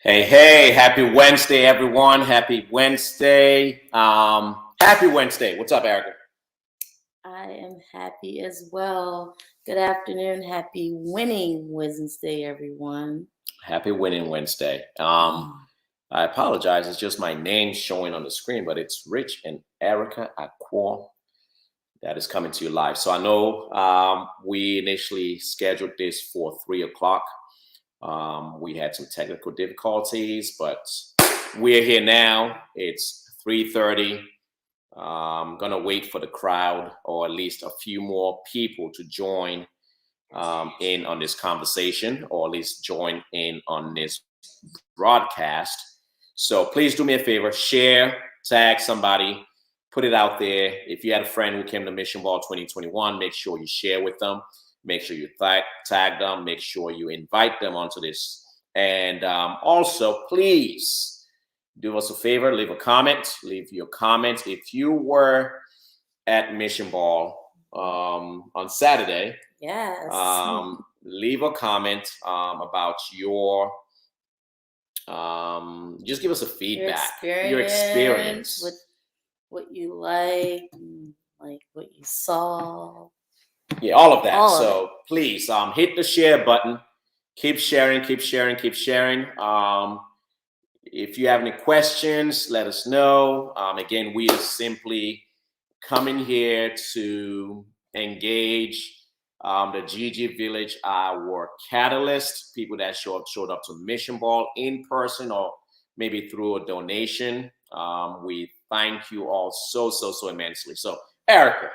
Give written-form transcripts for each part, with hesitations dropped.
Hey, happy Wednesday, everyone. Happy Wednesday. Happy Wednesday. What's up, Erica? I am happy as well. Good afternoon. Happy winning Wednesday, everyone. Happy Winning Wednesday. Mm. I apologize. It's just my name showing on the screen, but it's Rich and Erica Aqua that is coming to you live. So I know we initially scheduled this for 3 o'clock. We had some technical difficulties, but we're here now. It's 3:30. I'm gonna wait for the crowd or at least a few more people to join in on this conversation, or at least join in on this broadcast. So please do me a favor, share, tag somebody, put it out there. If you had a friend who came to Mission Ball 2021, make sure you share with them. Make sure you tag them. Make sure you invite them onto this. And also, please do us a favor, leave a comment. Leave your comments. If you were at Mission Ball on Saturday, Yes. leave a comment about your just give us a feedback, your experience, what you like what you saw. yeah, all of that. All of So please hit the share button. Keep sharing, keep sharing, keep sharing. If you have any questions, let us know. Again, we are simply coming here to engage the GG Village, our catalyst, people that showed up to Mission Ball in person or maybe through a donation. We thank you all so immensely. So, Erica,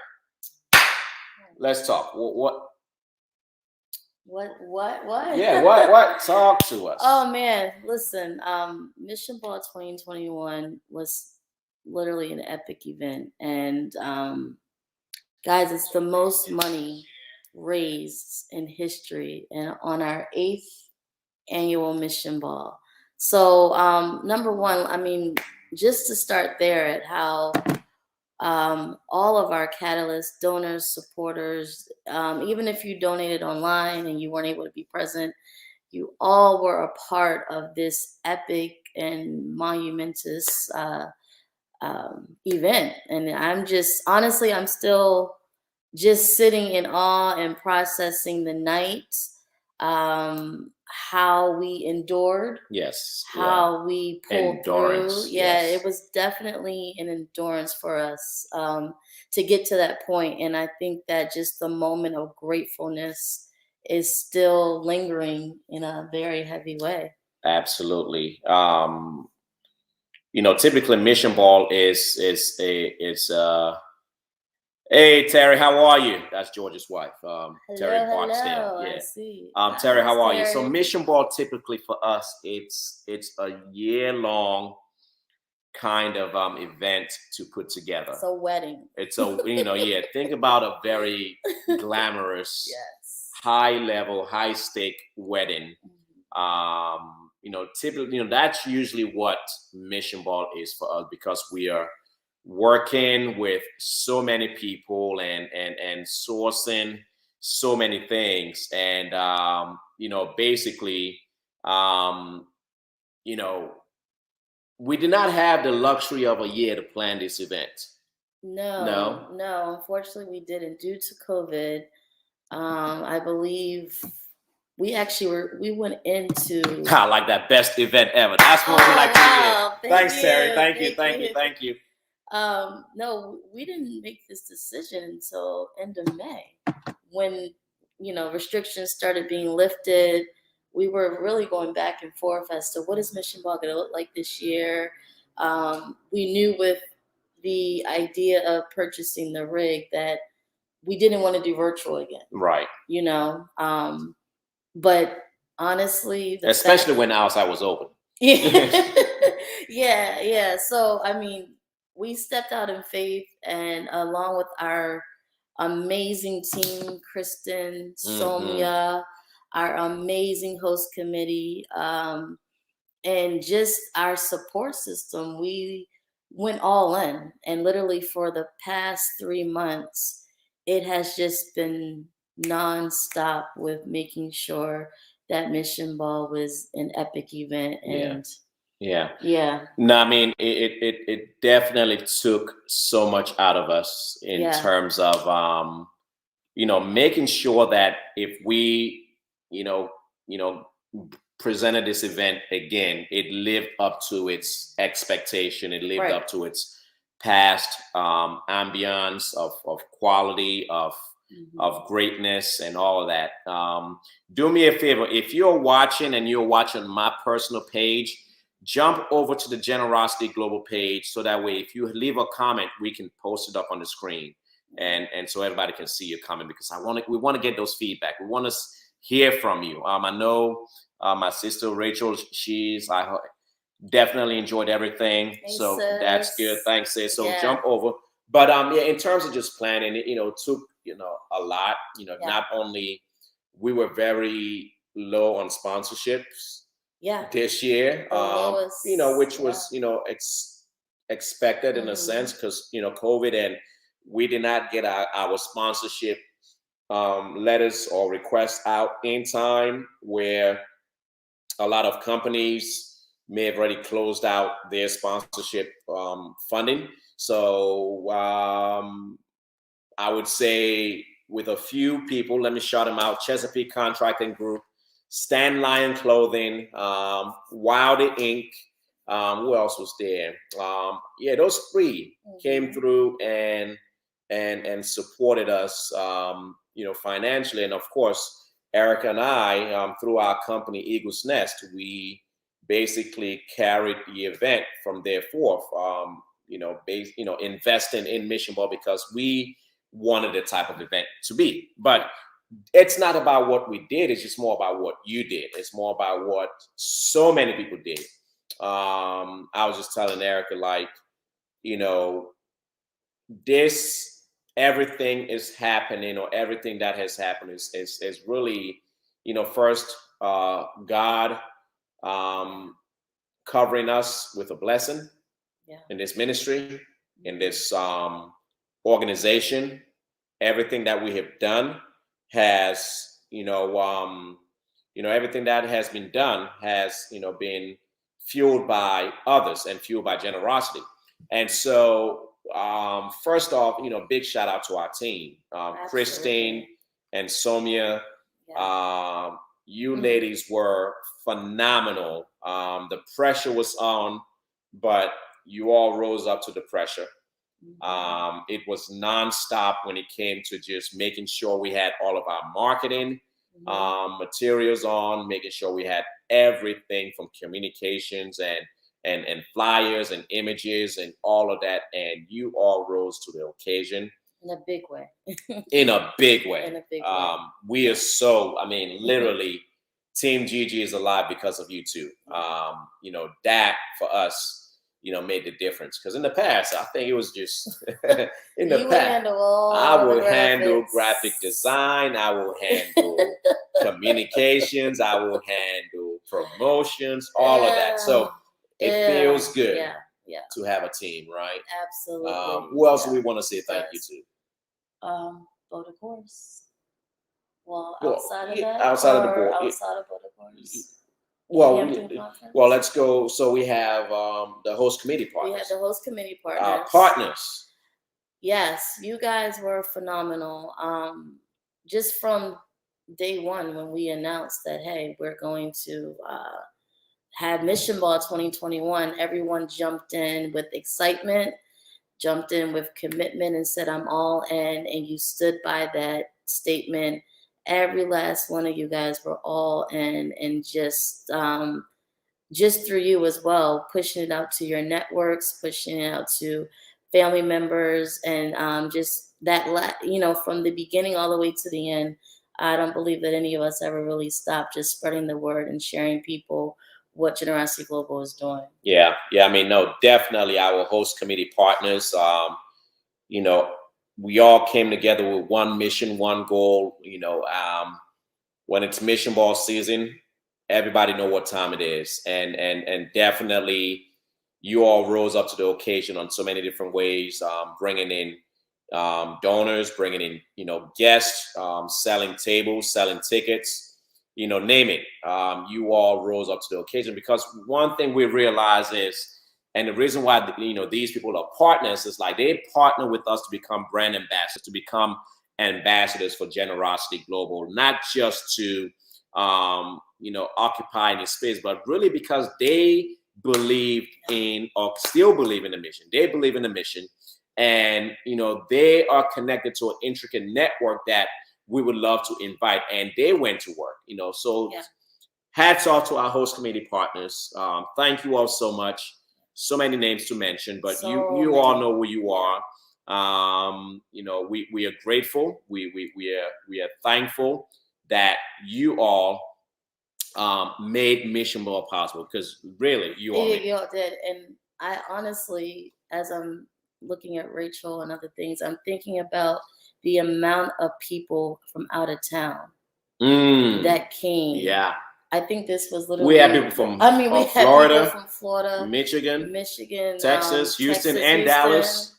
let's talk. What? Yeah, what? Talk to us. Oh man, listen, Mission Ball 2021 was literally an epic event. And guys, it's the most money raised in history and on our 8th annual Mission Ball. So number one, I mean, just to start there at how all of our catalyst donors, supporters, even if you donated online and you weren't able to be present, you all were a part of this epic and monumentous event. And I'm just, honestly, I'm still just sitting in awe and processing the night, how we endured, Yes. how we pulled Endurance, through. Yeah, yes. it was definitely an endurance for us to get to that point. And I think that just the moment of gratefulness is still lingering in a very heavy way. Absolutely. Typically Mission Ball is a it's Hey Terry, how are you? That's George's wife, Terry Barksdale. Hello. Yeah. I see. Terry, how are you? Terry. So Mission Ball typically for us, it's a year-long kind of event to put together. It's a wedding. It's yeah. Think about a very glamorous, Yes. high level, high stake wedding. Typically, that's usually what Mission Ball is for us, because we are working with so many people and sourcing so many things, and basically, um, you know, we did not have the luxury of a year to plan this event. No. No. Unfortunately, we didn't due to COVID. I believe we went into Like that best event ever. That's what we like to hear. Thanks, Terry. Thank you. No, we didn't make this decision until end of May, when restrictions started being lifted. We were really going back and forth as to what is Mission Ball going to look like this year. We knew with the idea of purchasing the rig that we didn't want to do virtual again. Right. But honestly, especially when outside was open. Yeah. So I mean, we stepped out in faith, and along with our amazing team, Kristen, Somya, our amazing host committee, and just our support system, we went all in. And literally for the past 3 months, it has just been nonstop with making sure that Mission Ball was an epic event, and yeah. No, I mean it definitely took so much out of us in terms of making sure that if we you know you know presented this event again, it lived up to its expectation. It lived up to its past ambiance of quality, of greatness, and all of that. Do me a favor, if you're watching and you're watching my personal page, jump over to the Generosity Global page, so that way if you leave a comment, we can post it up on the screen, and so everybody can see your comment, because we want to get those feedback. We want to hear from you. I know my sister Rachel, I definitely enjoyed everything. Hey, so sis. That's good. Thanks, sis. So jump over. But in terms of just planning, it took a lot. Not only we were very low on sponsorships this year, which was expected in a sense, because COVID, and we did not get our sponsorship letters or requests out in time, where a lot of companies may have already closed out their sponsorship funding. So I would say with a few people, let me shout them out: Chesapeake Contracting Group, Stan Lion Clothing, Wildy Inc. Who else was there? Those three came through and supported us, financially. And of course, Erica and I, through our company Eagle's Nest, we basically carried the event from there forth. Investing in Mission Ball, because we wanted the type of event to be. But it's not about what we did; it's just more about what you did. It's more about what so many people did. I was just telling Erica, everything is happening, or everything that has happened is really, first, God covering us with a blessing in this ministry, in this organization. Everything that we have done has, everything that has been done has, been fueled by others and fueled by generosity. And so, first off, big shout out to our team, Christine and Somia. You ladies were phenomenal. The pressure was on, but you all rose up to the pressure. It was nonstop when it came to just making sure we had all of our marketing materials on, making sure we had everything from communications and flyers and images and all of that. And you all rose to the occasion. In a big way. In a big way. In a big way. We are so, literally, Team Gigi is alive because of you two. That for us, made the difference. Because in the past, I think it was just in the past, I would handle graphic design, I will handle communications, I will handle promotions, all of that. So it feels good to have a team, right? Absolutely. Who else do we want to say thank you to? Boda Course. Well, outside of that, outside of the board, outside of Boda Course. Well, let's go. So we have the host committee partners. We have the host committee partners. Partners. Yes, you guys were phenomenal. Just from day one, when we announced that, hey, we're going to have Mission Ball 2021, everyone jumped in with excitement, jumped in with commitment, and said, I'm all in. And you stood by that statement. Every last one of you guys were all in, and just through you as well, pushing it out to your networks, pushing it out to family members, and just that, from the beginning all the way to the end. I don't believe that any of us ever really stopped just spreading the word and sharing people what Generosity Global is doing. Yeah. No, definitely our host committee partners. We all came together with one mission, one goal. When it's Mission Ball season, everybody know what time it is, and definitely you all rose up to the occasion on so many different ways, bringing in donors, bringing in guests, selling tables, selling tickets, name it. You all rose up to the occasion, because one thing we realize is, and the reason why these people are partners is like they partner with us to become brand ambassadors, to become ambassadors for Generosity Global, not just to occupy the space, but really because they believe in, or still believe in, the mission. They believe in the mission, and they are connected to an intricate network that we would love to invite, and they went to work. So Yeah. hats off to our host committee partners. Thank you all so much. So many names to mention, but you all know who you are. We are grateful. We are thankful that you all made Mission Ball possible, because really you all did. And I honestly, as I'm looking at Rachel and other things, I'm thinking about the amount of people from out of town that came. Yeah. I think this was literally. We had people from we had Florida, people from Florida, Michigan, Texas, Texas, Houston, and Dallas,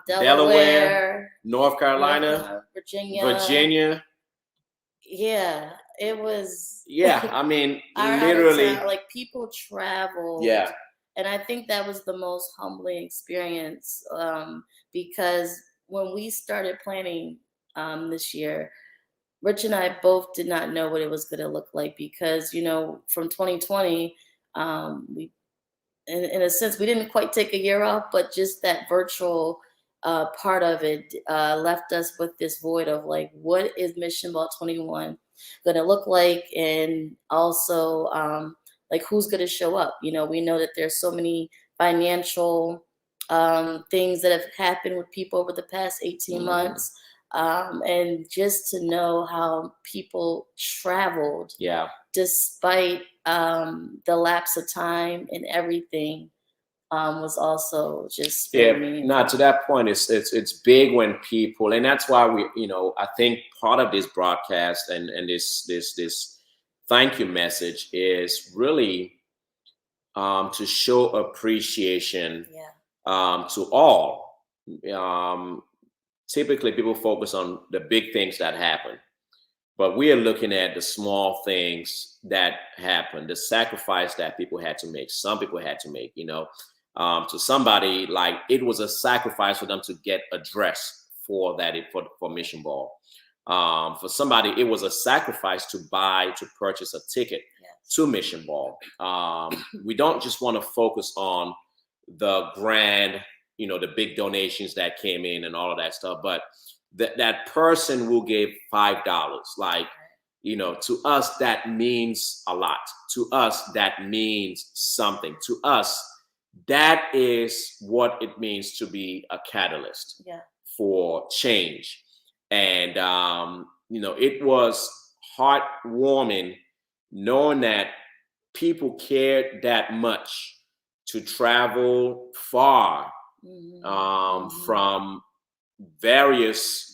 Delaware, North Carolina, Virginia. Yeah, it was. Yeah, I mean, our literally, out of town, like people traveled. Yeah. And I think that was the most humbling experience, because when we started planning this year, Rich and I both did not know what it was going to look like, because from 2020, we, in a sense, we didn't quite take a year off, but just that virtual part of it left us with this void of like, what is Mission Ball 21 going to look like, and also like who's going to show up. We know that there's so many financial things that have happened with people over the past 18 months. And just to know how people traveled, despite the lapse of time and everything, was also just meaningful. Now to that point, it's big when people, and that's why I think part of this broadcast and this thank you message is really to show appreciation to all. Typically people focus on the big things that happen, but we are looking at the small things that happen, the sacrifice that people had to make. Some people had to make, to somebody, like it was a sacrifice for them to get a dress for Mission Ball. For somebody, it was a sacrifice to purchase a ticket to Mission Ball. We don't just want to focus on the grand, the big donations that came in and all of that stuff, but that person who gave $5, like, to us, that means a lot. To us, that means something. To us, that is what it means to be a catalyst for change. And, it was heartwarming knowing that people cared that much to travel far from various,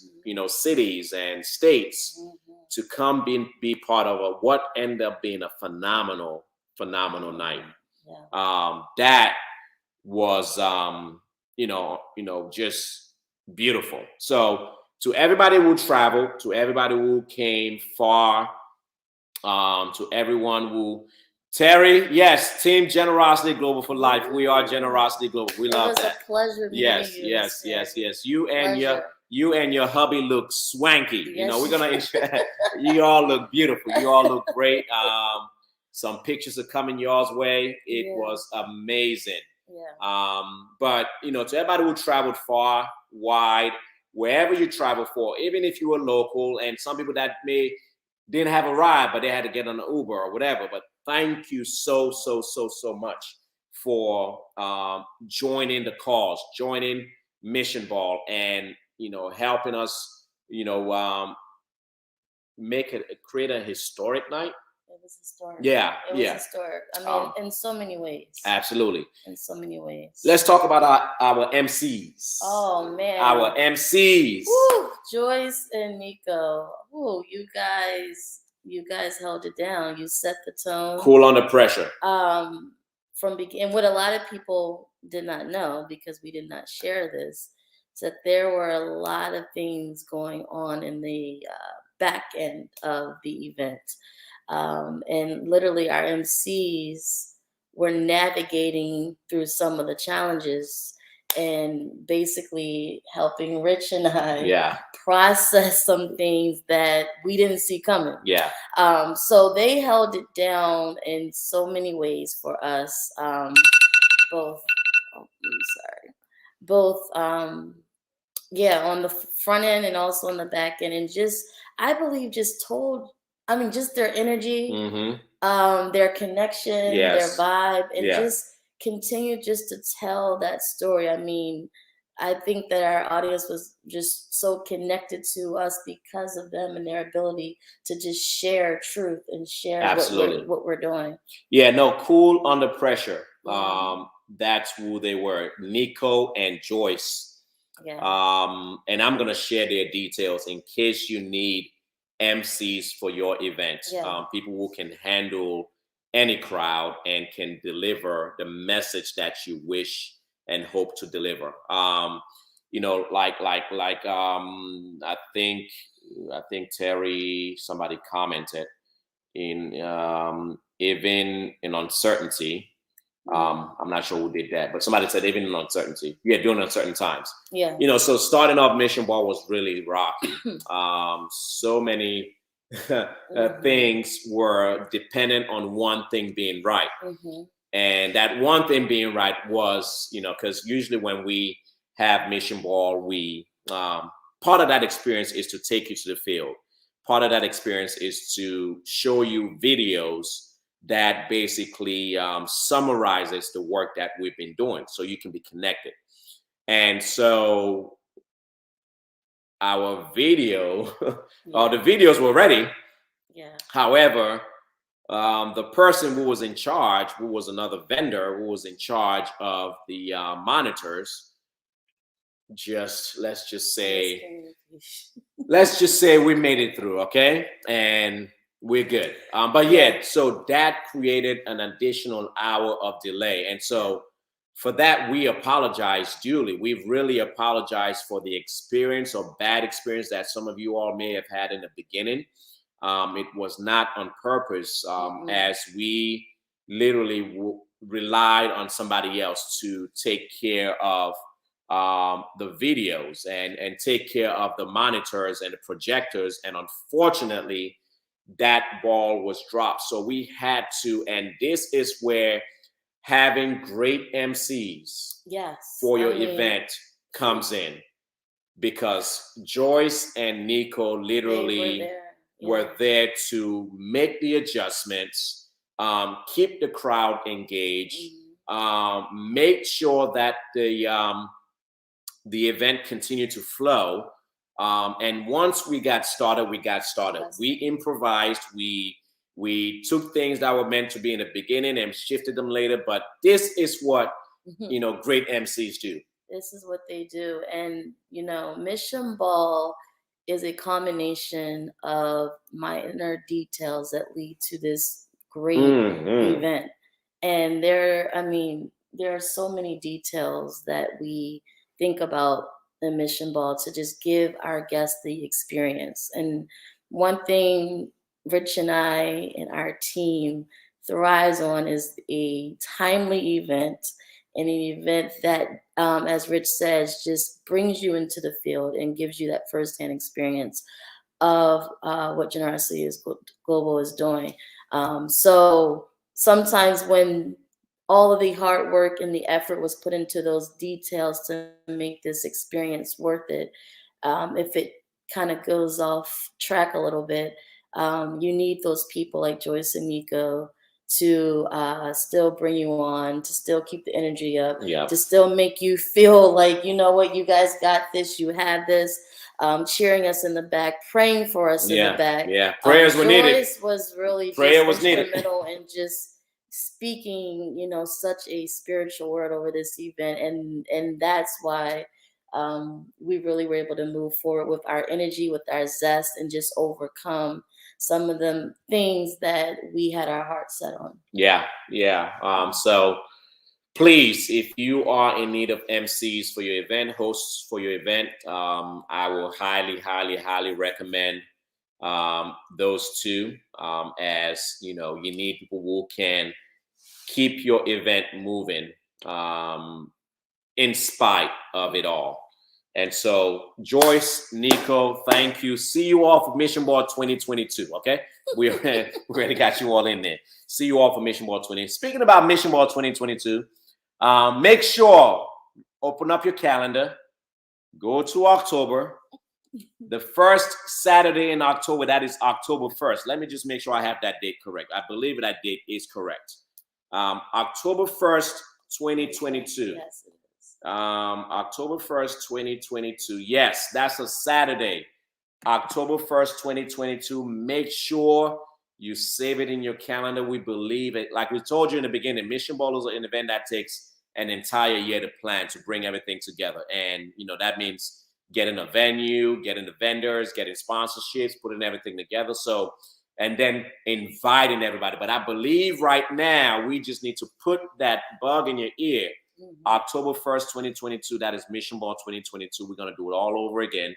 cities and states to come be part of what ended up being a phenomenal night. That was, just beautiful. So to everybody who traveled, to everybody who came far, to everyone who, Terry, yes, Team Generosity Global for life. We are Generosity Global. We love that. It was a pleasure meeting you. Yes. You and your hubby look swanky. We're gonna. You all look beautiful. You all look great. Some pictures are coming yours way. It was amazing. But to everybody who traveled far, wide, wherever you travel for, even if you were local, and some people that didn't have a ride, but they had to get on an Uber or whatever. But thank you so much for joining the cause, joining Mission Ball, and helping us, create a historic night. It was historic. Yeah, it was historic. I mean, in so many ways. Absolutely. In so many ways. Let's talk about our MCs. Oh man. Our MCs. Woo, Joyce and Nico. Woo, you guys held it down. You set the tone. Cool under pressure. And what a lot of people did not know, because we did not share this, is that there were a lot of things going on in the back end of the event. And literally our MCs were navigating through some of the challenges and basically helping Rich and I process some things that we didn't see coming. So they held it down in so many ways for us, both. Oh, I'm sorry. Both, on the front end and also on the back end, and just I believe just just their energy, their connection, their vibe, and just continue just to tell that story. I mean, I think that our audience was just so connected to us because of them and their ability to just share truth and share what we're doing. Yeah, no, Cool Under Pressure. That's who they were, Nico and Joyce. And I'm gonna share their details in case you need MCs for your event. People who can handle any crowd and can deliver the message that you wish and hope to deliver. I think Terry, somebody commented in even in uncertainty. I'm not sure who did that, but somebody said even in uncertainty. During uncertain times. So starting off Mission Ball was really rocky. So many things were dependent on one thing being right. And that one thing being right was, because usually when we have Mission Ball, we part of that experience is to take you to the field. Part of that experience is to show you videos that basically summarizes the work that we've been doing so you can be connected. And so our video, the videos were ready. However, the person who was in charge, who was another vendor who was in charge of the monitors, let's just say we made it through, okay? And we're good. So that created an additional hour of delay. And so for that, we apologize duly. We've really apologized for the experience or bad experience that some of you all may have had in the beginning. It was not on purpose, as we literally relied on somebody else to take care of the videos and take care of the monitors and the projectors. And unfortunately, that ball was dropped. So we had to, and this is where having great MCs for your event comes in, because Joyce and Nico literally were there to make the adjustments, keep the crowd engaged, make sure that the event continued to flow. And once we got started. We improvised. We took things that were meant to be in the beginning and shifted them later. But this is what great MCs do. This is what they do. And Mission Ball is a combination of minor details that lead to this great event. And there are so many details that we think about the Mission Ball to just give our guests the experience. And one thing Rich and I and our team thrives on is a timely event, and an event that, as Rich says, just brings you into the field and gives you that firsthand experience of what Generosity Global is doing. So sometimes when all of the hard work and the effort was put into those details to make this experience worth it, if it kind of goes off track a little bit, you need those people like Joyce and Nico to still bring you on, to still keep the energy up, to still make you feel like, you know what, you guys got this, you have this, cheering us in the back, praying for us in the back. Prayers were needed. Joyce was really instrumental in just speaking, such a spiritual word over this event. And that's why we really were able to move forward with our energy, with our zest, and just overcome some of the things that we had our heart set on. So please, if you are in need of MCs for your event, hosts for your event, I will highly, highly, highly recommend those two, as you know, you need people who can keep your event moving, in spite of it all. And so, Joyce, Nico, thank you. See you all for Mission Board 2022. Okay, we already got you all in there. See you all for Mission Board 20. Speaking about Mission Board 2022, make sure open up your calendar, go to October. The first Saturday in October, that is October 1st. Let me just make sure I have that date correct. I believe that date is correct. October 1st, 2022. Yes, it is. October 1st, 2022. Yes, that's a Saturday. October 1st, 2022. Make sure you save it in your calendar. We believe it. Like we told you in the beginning, Mission Bowl is an event that takes an entire year to plan, to bring everything together. And, you know, that means getting a venue, getting the vendors, getting sponsorships, putting everything together. So, and then inviting everybody. But I believe right now we just need to put that bug in your ear. October 1st, 2022, that is Mission Bowl 2022. We're going to do it all over again.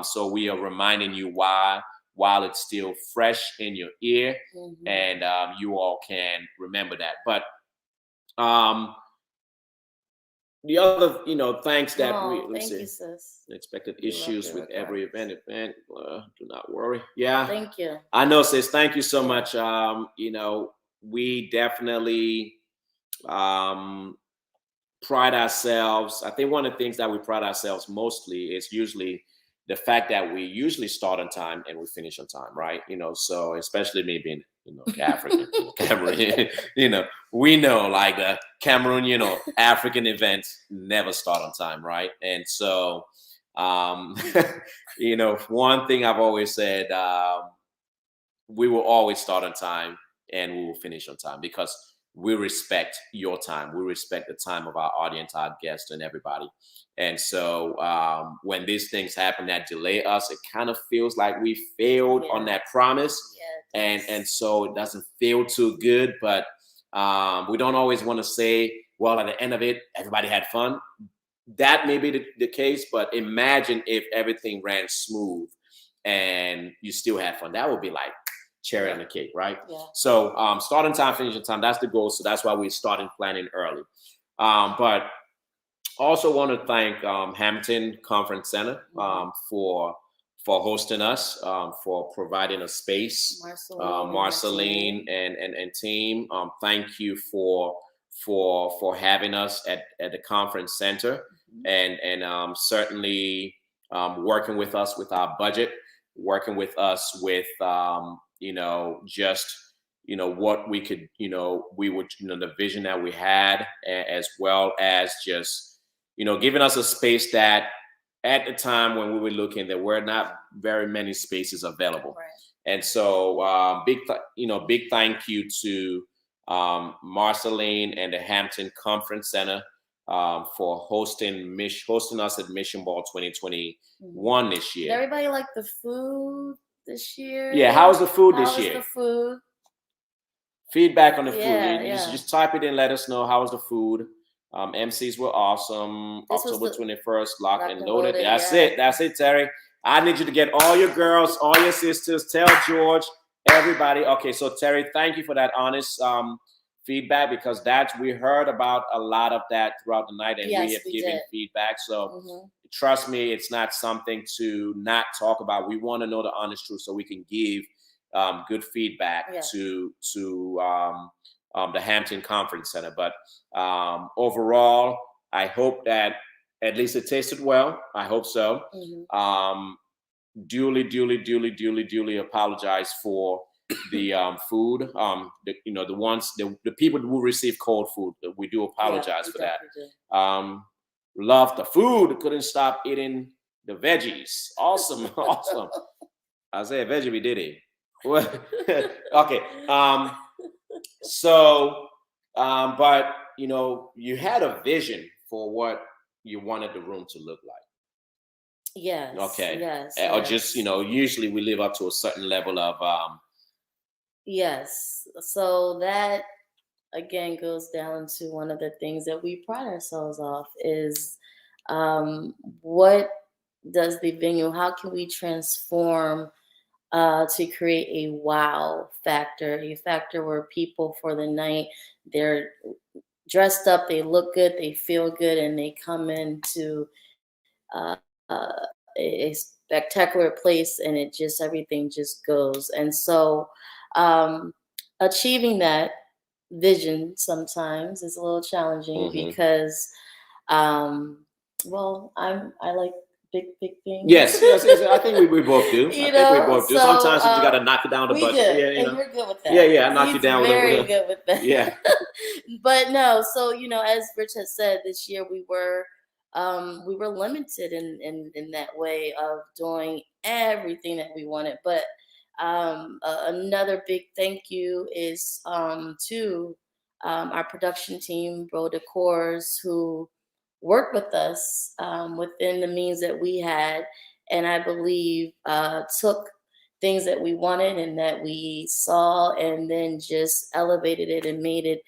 So we are reminding you why, while it's still fresh in your ear, and you all can remember that. But the other, you know, thanks that thank you, sis. Expected issues with every event. Do not worry. Yeah. Thank you. I know, sis. Thank you so much. You know, we definitely pride ourselves. I think one of the things that we pride ourselves mostly is usually the fact that we usually start on time and we finish on time, right? You know, so especially me being, you know, African, Cameroon, you know, we know like the Cameroon, you know, African events never start on time, right? And so, you know, one thing I've always said, we will always start on time and we will finish on time because we respect your time. We respect the time of our audience, our guests, and everybody. And so when these things happen that delay us, it kind of feels like we failed on that promise. And so it doesn't feel too good. But we don't always want to say, well, at the end of it, everybody had fun. That may be the case, but imagine if everything ran smooth and you still had fun. That would be like cherry on the cake, right? Yeah. So starting time, finishing time, that's the goal. So that's why we're starting planning early. But also want to thank Hampton Conference Center for hosting us, for providing a space. Marceline and team, thank you for having us at the conference center, and certainly working with us with our budget, working with us with you know, just, you know, what we could, you know, we would, you know, the vision that we had, as well as just, you know, giving us a space that at the time when we were looking, there were not very many spaces available. Right. And so big thank you to Marceline and the Hampton Conference Center for hosting us at Mission Bowl 2021 this year. Did everybody like the food this year? Yeah, how's the food this year? How was the food? Feedback on the food. Just type it in, let us know how was the food. MCs were awesome. October 21st, locked and loaded. That's it, Terry. I need you to get all your girls, all your sisters, tell George, everybody. Okay, so Terry, thank you for that honest feedback, because we heard about a lot of that throughout the night, and we have given feedback. So trust me, it's not something to not talk about. We want to know the honest truth so we can give good feedback to the Hampton Conference Center. But overall, I hope that at least it tasted well. I hope so. Duly apologize for the food. The people who receive cold food, we do apologize for that. Love the food. Couldn't stop eating the veggies. Awesome. I said veggie, we did it. Okay. But you know, you had a vision for what you wanted the room to look like. Yes. Okay. Yes. Or just, you know, usually we live up to a certain level of Yes. So that again goes down to one of the things that we pride ourselves off is what does the venue, how can we transform to create a wow factor, a factor where people for the night, they're dressed up, they look good, they feel good, and they come into uh, uh, a spectacular place, and it just everything just goes. And so, um, achieving that vision sometimes is a little challenging Hmm. because, um, well, I like big things. Yes, yes, yes. I think we both do. I You think we know, both do. so Sometimes you just got to knock it down the we budget. good, Yeah, and you're good with yeah, that. yeah. I knock you He's down very with good with that. yeah. But no, so as Rich has said, this year we were limited in that way of doing everything that we wanted. But another big thank you is to our production team, Bro Decors, who worked with us within the means that we had, and I believe took things that we wanted and that we saw, and then just elevated it and made it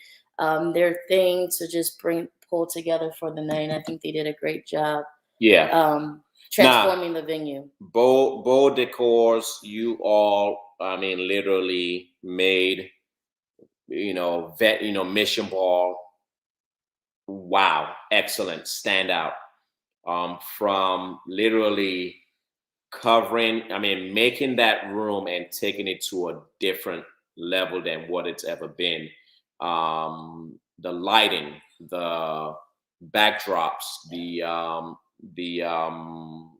their thing to just pull together for the night. And I think they did a great job Yeah. um, Now, transforming the venue. Bow Decors, you all, I mean, literally made, Mission Ball. Wow, excellent, standout. From literally covering, I mean, making that room and taking it to a different level than what it's ever been. The lighting, the backdrops, the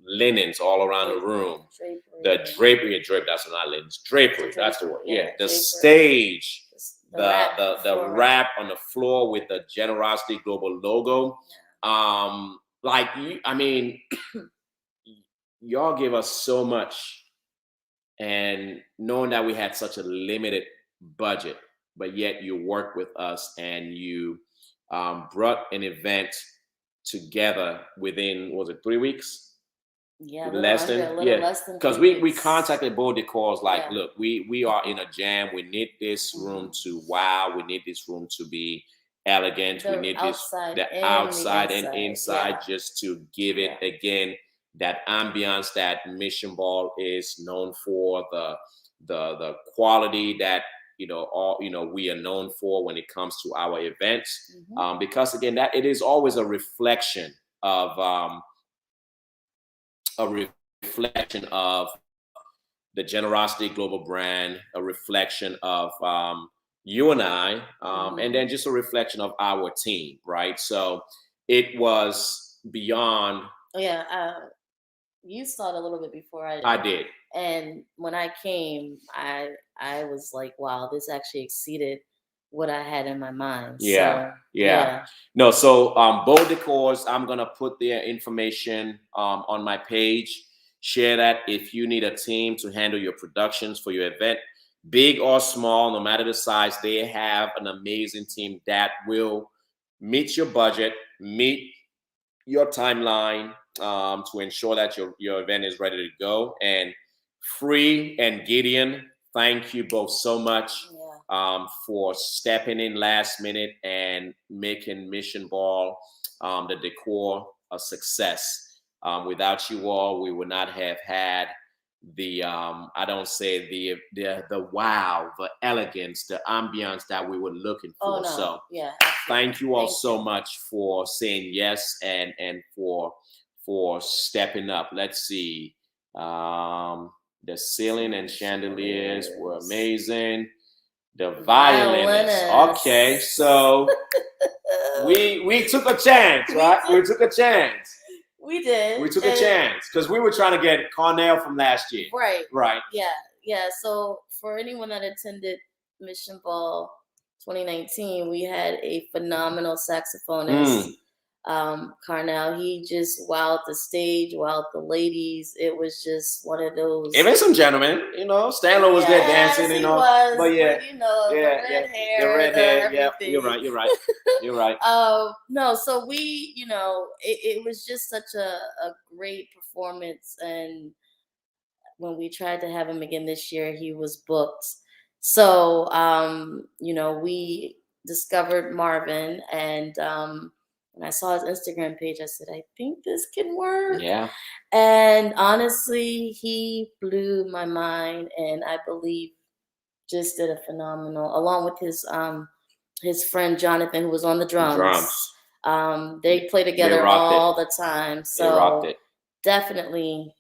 linens all around the room, the drapery, that's not linens, drapery, that's the word. Yeah, the stage, the wrap on the floor with the Generosity Global logo. I mean, y'all give us so much, and knowing that we had such a limited budget, but yet you worked with us and you brought an event together within, was it 3 weeks? Yeah, Less than, a little yeah, less than because 3 we weeks. contacted Beau Decors like, Yeah. look, we are in a jam. We need this room to wow. We need this room to be elegant. We need the outside and inside, yeah. just to give it again that ambiance that Mission Ball is known for, the quality that we are known for when it comes to our events. Because again, that it is always a reflection of the Generosity Global brand, a reflection of you and I, and then just a reflection of our team, right? So it was beyond. Oh yeah, you saw it a little bit before I did. I did. And when I came, I was like, wow, this actually exceeded what I had in my mind. Yeah, So, yeah. No, so Beau Decors, I'm gonna put their information on my page. Share that if you need a team to handle your productions for your event, big or small, no matter the size. They have an amazing team that will meet your budget, meet your timeline, to ensure that your event is ready to go. And Free and Gideon, thank you both so much for stepping in last minute and making Mission Ball, the decor, a success. Without you all, we would not have had the I don't say the wow, the elegance, the ambiance that we were looking for. Oh, no. So yeah, thank you all so much for saying yes, and for stepping up. Let's see. The ceiling and chandeliers were amazing. The violinists. Okay, so we took a chance, right? We took a chance. We did. We took a chance because we were trying to get Cornell from last year. Right. Right. Yeah. Yeah. So for anyone that attended Mission Ball 2019, we had a phenomenal saxophonist, Carnell. He just wowed the stage, wowed the ladies. It was just one of those. Even some gentlemen, Stanley was there dancing, he was, but yeah, the red hair, the red hair. Yeah, everything. you're right. You're right. No, so we, it was just such a great performance, and when we tried to have him again this year, he was booked. So, we discovered Marvin, and when I saw his Instagram page, I said, I think this can work. Yeah. And honestly, he blew my mind, and I believe just did a phenomenal, along with his friend Jonathan, who was on the The drums. drums. They play They together rocked it. all the time. They rocked So it. definitely,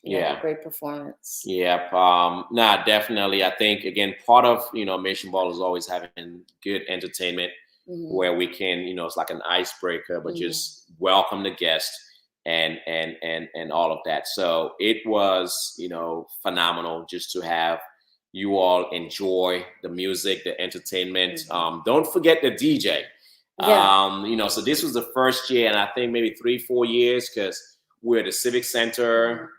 Yeah. a great performance. Yeah. Nah, definitely. I think again, part of Mission Ball is always having good entertainment Mhm. where we can, it's like an icebreaker, but Mhm. just welcome the guest and all of that. So it was, phenomenal just to have you all enjoy the music, the entertainment. Mhm. Don't forget the DJ. Yeah. So this was the first year, and I think maybe 3-4 years, because we're at the Civic Center,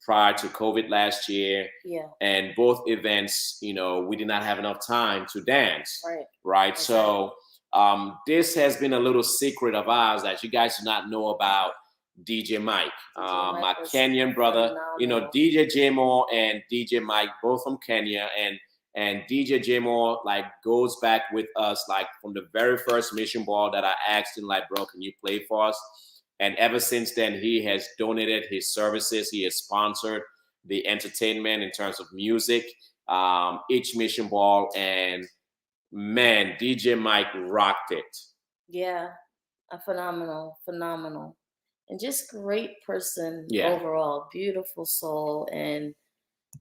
prior to COVID last year. Yeah. And both events, we did not have enough time to dance. Right. Right. So this has been a little secret of ours that you guys do not know about DJ Mike, my was Kenyan brother. phenomenal. DJ J Moore and DJ Mike, both from Kenya, and DJ J Moore like goes back with us like from the very first Mission Ball that I asked him like, bro, can you play for us? And ever since then, he has donated his services. He has sponsored the entertainment in terms of music, each Mission Ball, and man, DJ Mike rocked it. Yeah, a phenomenal, and just great person Yeah. overall. Beautiful soul, and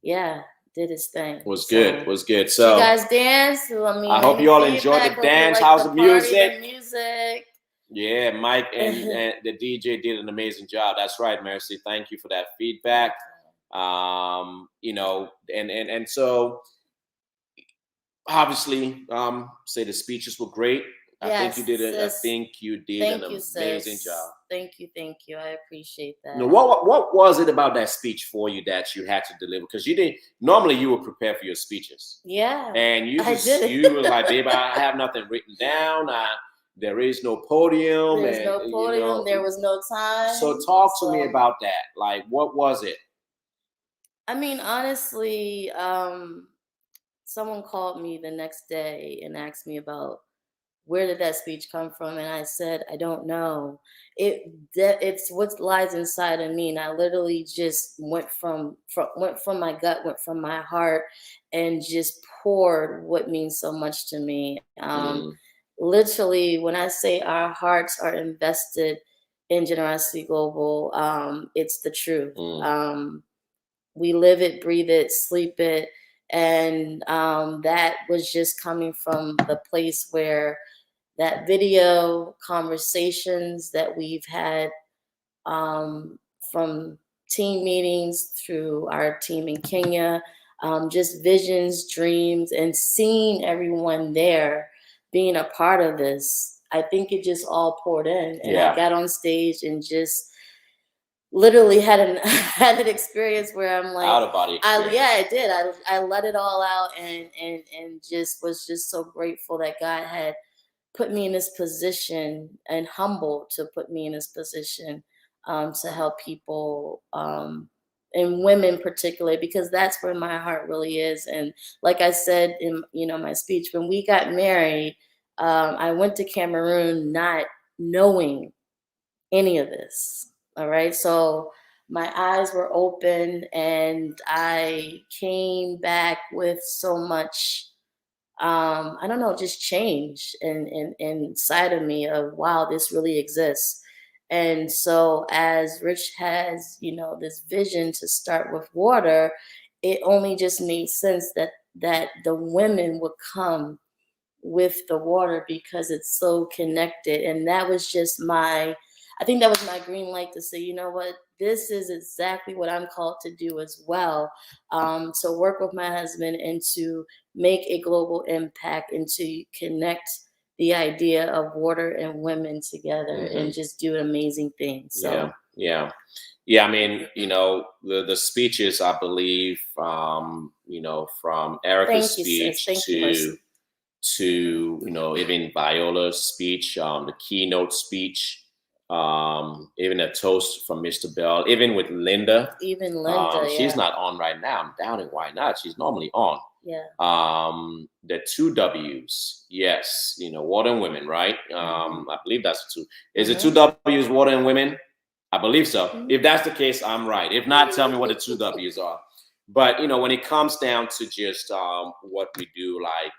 yeah, did his thing. Was good. Did So you guys dance? I mean, I hope any you all enjoyed feedback? the Hope you dance. liked How's the the party, music? the music. Yeah, Mike and the DJ did an amazing job. That's right, Mercy. Thank you for that feedback. And so obviously, say the speeches were great. I think you did Yes, I sis. think you did Thank an you, amazing sis. job. Thank you. I appreciate that. What was it about that speech for you that you had to deliver? Because you didn't normally you would prepare for your speeches. Yeah. And you I just did. you was like, babe, I have nothing written down. There is no podium. There's no podium. There was no time. So talk to me about that. Like, what was it? I mean, honestly, someone called me the next day and asked me about where did that speech come from, and I said I don't know. It's what lies inside of me, and I literally just went from my gut, went from my heart, and just poured what means so much to me. Literally, when I say our hearts are invested in Generosity Global, it's the truth. We live it, breathe it, sleep it. And that was just coming from the place where that video conversations that we've had from team meetings through our team in Kenya, just visions, dreams, and seeing everyone there being a part of this. I think it just all poured in. And I got on stage and just literally had an experience where I'm like, out of body experience. I did. I let it all out and just was just so grateful that God had put me in this position, and humbled to put me in this position to help people and women particularly, because that's where my heart really is. And like I said in my speech, when we got married, I went to Cameroon not knowing any of this. All right. So my eyes were open, and I came back with so much, I don't know, just change inside of me of, wow, this really exists. And so as Rich has, this vision to start with water, it only just made sense that the women would come with the water because it's so connected. And that was just I think that was my green light to say, you know what, this is exactly what I'm called to do as well. To work with my husband and to make a global impact and to connect the idea of water and women together and just do amazing things. So Yeah. I mean, the speeches, I believe, from Erica's speech to even Viola's speech, the keynote speech, even a toast from Mr. Bell, even with Linda. Even Linda, she's not on right now. I'm doubting why not. She's normally on. Yeah. The 2 W's, yes, water and women, right? I believe that's the two. Is it 2 W's, water and women? I believe so. If that's the case, I'm right. If not, tell me what the 2 W's are. But when it comes down to just what we do, like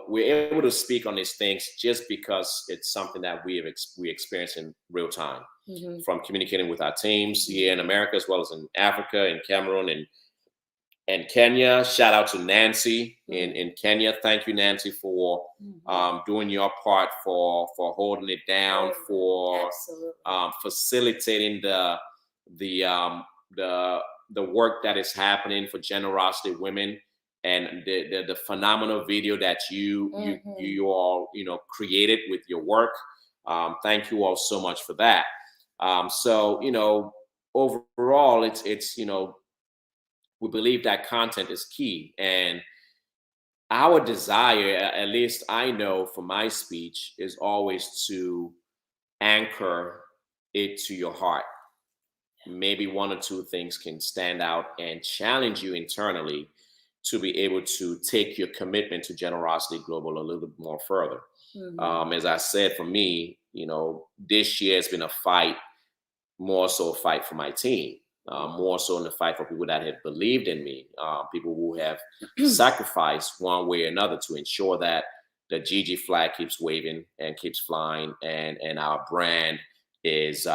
we're able to speak on these things just because it's something that we experience in real time, from communicating with our teams here in America as well as in Africa and Cameroon and Kenya. Shout out to Nancy in Kenya. Thank you, Nancy, for doing your part for holding it down, for facilitating the work that is happening for Generosity Women, and the phenomenal video that you all created with your work. Thank you all so much for that. So overall, it's we believe that content is key, and our desire, at least I know for my speech, is always to anchor it to your heart. Maybe one or two things can stand out and challenge you internally to be able to take your commitment to Generosity Global a little bit more further. As I said, for me, this year has been a fight, more so a fight for my team. More so in the fight for people that have believed in me, people who have sacrificed one way or another to ensure that the GG flag keeps waving and keeps flying, and our brand is,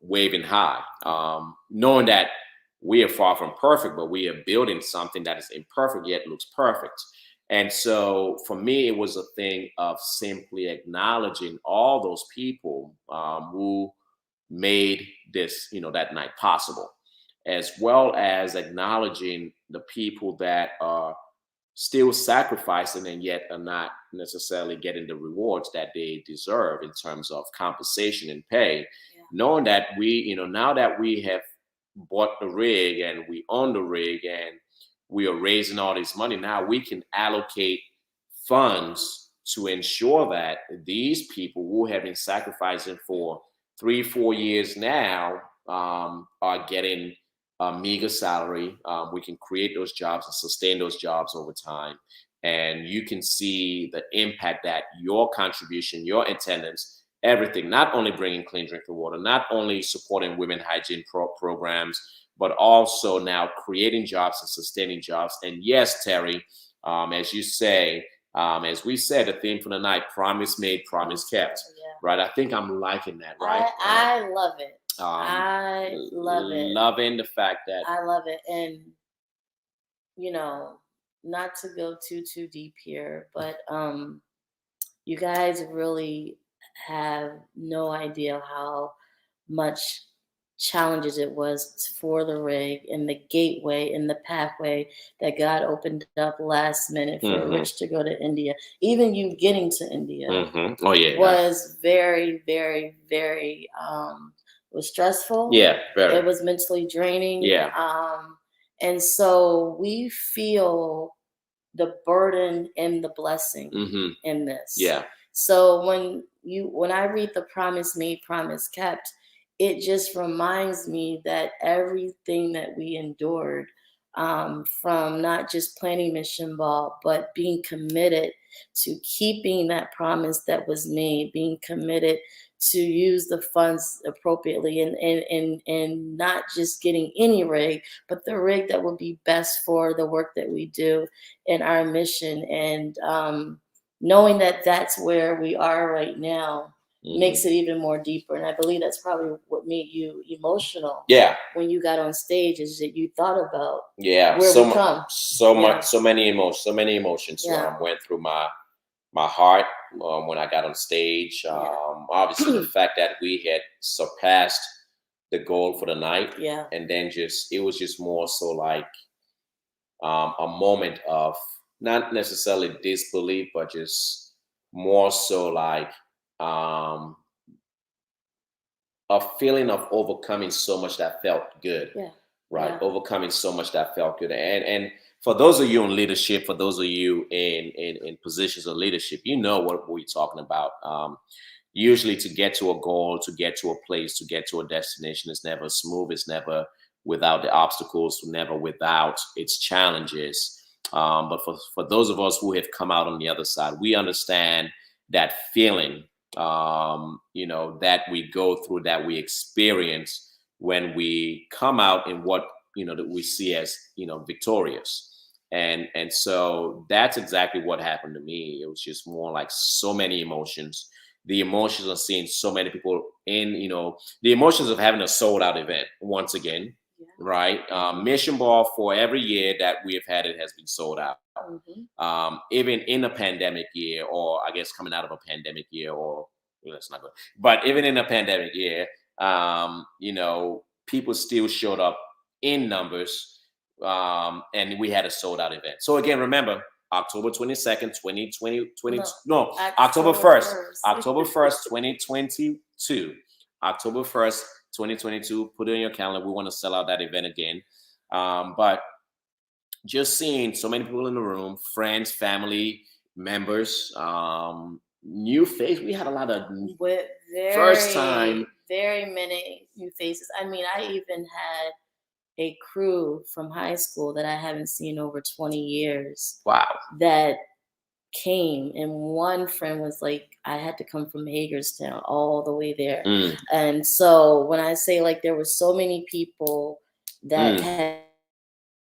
waving high. Knowing that we are far from perfect, but we are building something that is imperfect yet looks perfect. And so for me, it was a thing of simply acknowledging all those people who made this, that night possible, as well as acknowledging the people that are still sacrificing and yet are not necessarily getting the rewards that they deserve in terms of compensation and pay. Knowing that now that we have bought the rig and we own the rig and we are raising all this money, now we can allocate funds to ensure that these people who have been sacrificing for 3-4 years now are getting a meager salary. We can create those jobs and sustain those jobs over time. And you can see the impact that your contribution, your attendance, everything, not only bringing clean drinking water, not only supporting women hygiene programs, but also now creating jobs and sustaining jobs. And yes, Terry, as you say, as we said, the theme for the night, promise made, promise kept. Right. I think I'm liking that. Right. I love it. I love it. Loving the fact that I love it. And, not to go too deep here, but you guys really have no idea how much challenges it was for the rig and the gateway and the pathway that God opened up last minute for Rich to go to India. Even you getting to India was very, very, very was stressful. Yeah, very. It was mentally draining. Yeah. And so we feel the burden and the blessing in this. Yeah. So when I read the promise made, promise kept, it just reminds me that everything that we endured, from not just planning Mission Ball, but being committed to keeping that promise that was made, being committed to use the funds appropriately and not just getting any rig, but the rig that will be best for the work that we do in our mission. And knowing that that's where we are right now makes it even more deeper. And I believe that's probably what made you emotional. Yeah. When you got on stage, is that you thought about where we come. So many emotions went through my heart when I got on stage. Obviously the fact that we had surpassed the goal for the night. Yeah. And then it was just more so like a moment of not necessarily disbelief, but just more so like a feeling of overcoming so much that felt good. Yeah. Right. Yeah. Overcoming so much that felt good. And for those of you in leadership, for those of you in positions of leadership, you know what we're talking about. Usually to get to a goal, to get to a place, to get to a destination is never smooth. It's never without the obstacles, never without its challenges. But for those of us who have come out on the other side, we understand that feeling, that we go through, that we experience when we come out in what, that we see as, victorious. And so that's exactly what happened to me. It was just more like so many emotions. The emotions of seeing so many people in, the emotions of having a sold out event once again, right? Mission Ball, for every year that we have had, it has been sold out. Even in a pandemic year, or I guess coming out of a pandemic year, or let's not go, but even in a pandemic year, people still showed up in numbers. And we had a sold out event. So again, remember, October 22nd, 2020, October 1st, October 1st, 2022, October 1st, 2022, put it in your calendar. We want to sell out that event again. But just seeing so many people in the room, friends, family members, new face. We had a lot of first time. Very many new faces. I mean, I even had a crew from high school that I haven't seen over 20 years. Wow. That came, and one friend was like, I had to come from Hagerstown all the way there. And so when I say like there were so many people that had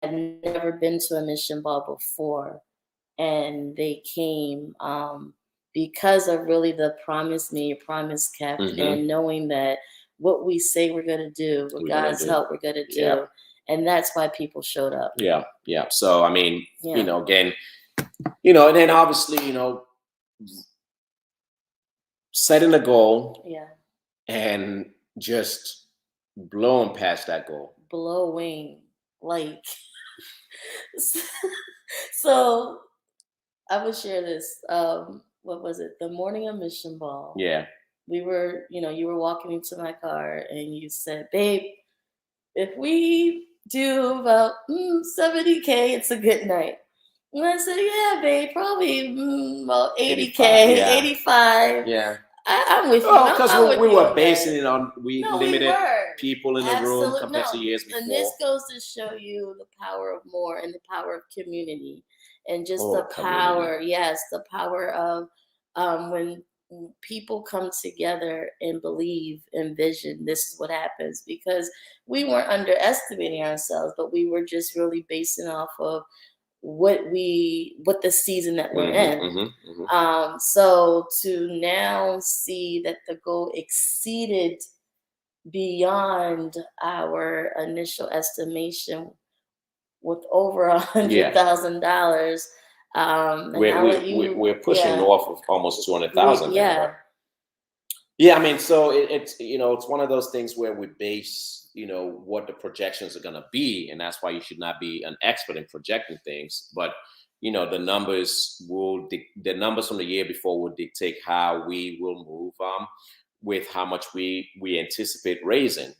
never been to a Mission Ball before, and they came because of really the promise made, promise kept, and knowing that what we say we're going to do, with God's help, we're going to do. Yeah. And that's why people showed up. Yeah. So, I mean, again, and then obviously, setting a goal. Yeah. And just blowing past that goal. Blowing. Like, so I would share this. What was it? The morning of Mission Ball. Yeah. We were, you were walking into my car and you said, babe, if we do about 70K, it's a good night. And I said, yeah, babe, probably about 80K, 85. Yeah. I'm with you. Oh, because we were basing it on, limited people in the room compared to years before. And this goes to show you the power of more and the power of community and just the power, the power of when people come together and believe and vision, this is what happens, because we weren't underestimating ourselves, but we were just really basing off of what the season that we're in. So to now see that the goal exceeded beyond our initial estimation with over $100,000. We're pushing north of almost 200,000. Yeah. I mean, so it's it's one of those things where we base what the projections are going to be, and that's why you should not be an expert in projecting things. But the numbers from the year before will dictate how we will move with how much we anticipate raising.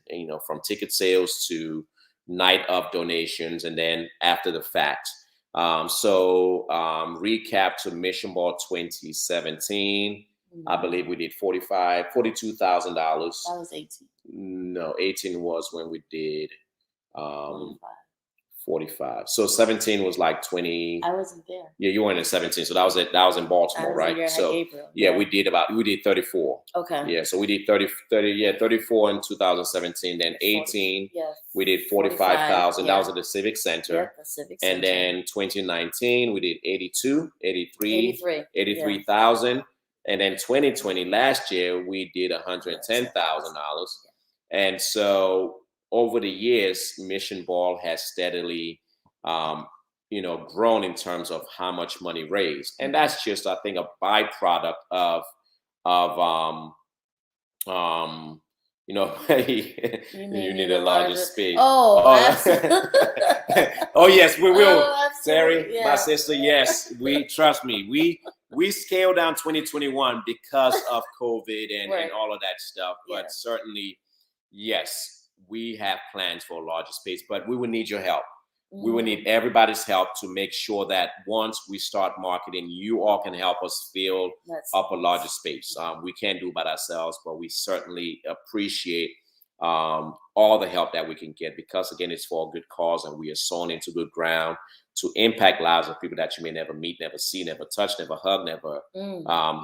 From ticket sales to night of donations, and then after the fact. Recap to Mission Ball 2017. I believe we did $42,000. That was 18. No, 18 was when we did 45. So 17 was like 20. I wasn't there. Yeah, you weren't in 17. So that was in Baltimore, right? So we did 34. Okay. Yeah, so we did 34 in 2017. Then 18, we did 45,000. That was at the Civic Center. Yeah, the Civic Center. And then 2019, we did 83,000. And then 2020, last year, we did $110,000. And so over the years, Mission Ball has steadily, grown in terms of how much money raised. And that's just, I think, a byproduct of you need a larger space. Oh, absolutely. Oh, yes, we will. Oh, Terry, my sister, yes, trust me. We scaled down 2021 because of COVID and all of that stuff. But certainly, yes, we have plans for a larger space, but we will need your help. We will need everybody's help to make sure that once we start marketing, you all can help us fill up a larger space. We can't do it by ourselves, but we certainly appreciate all the help that we can get, because again, it's for a good cause, and we are sown into good ground to impact lives of people that you may never meet, never see, never touch, never hug, never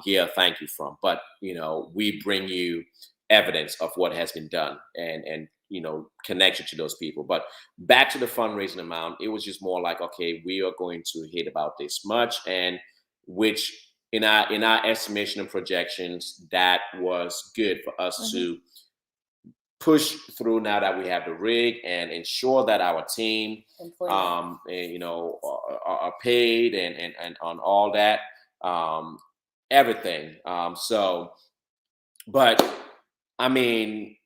hear a thank you from. But we bring you evidence of what has been done, and connection to those people. But back to the fundraising amount, it was just more like, okay, we are going to hit about this much, and which in our estimation and projections, that was good for us to push through now that we have the rig, and ensure that our team are paid, and on all that, everything. But I mean,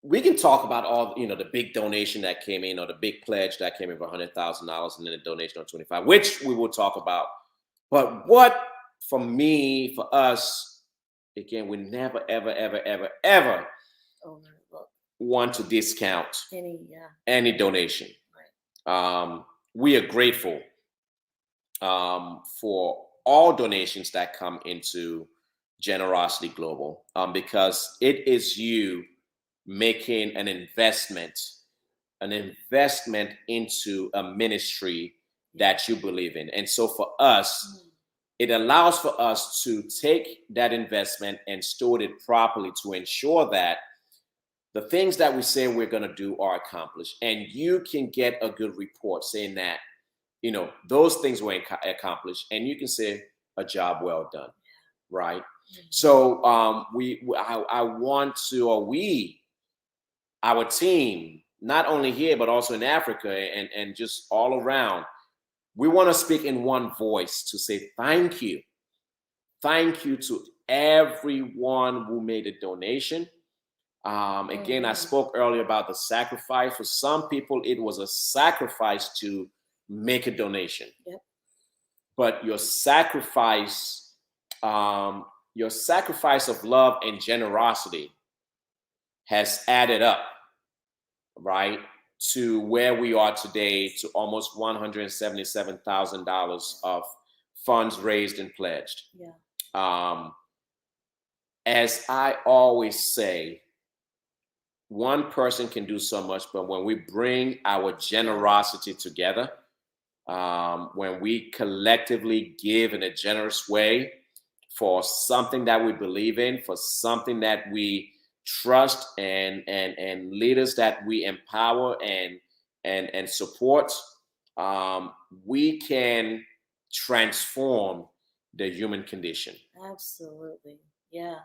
we can talk about all the big donation that came in, or the big pledge that came in for $100,000, and then a donation of 25, which we will talk about. But what, for me, for us, again, we never, ever, ever, ever, ever want to discount any donation. Right. We are grateful for all donations that come into Generosity Global, because it is you making an investment into a ministry that you believe in. And so for us, it allows for us to take that investment and steward it properly, to ensure that the things that we say we're going to do are accomplished, and you can get a good report saying that those things were accomplished, and you can say a job well done, right? So I want to, or we, our team, not only here but also in Africa, and just all around, we want to speak in one voice to say thank you to everyone who made a donation. Again, I spoke earlier about the sacrifice. For some people, it was a sacrifice to make a donation. Yep. But your sacrifice of love and generosity has added up, right, to where we are today, to almost $177,000 of funds raised and pledged. Yeah. As I always say, one person can do so much, but when we bring our generosity together, when we collectively give in a generous way for something that we believe in, for something that we trust, and leaders that we empower and support, we can transform the human condition. Absolutely. Yeah.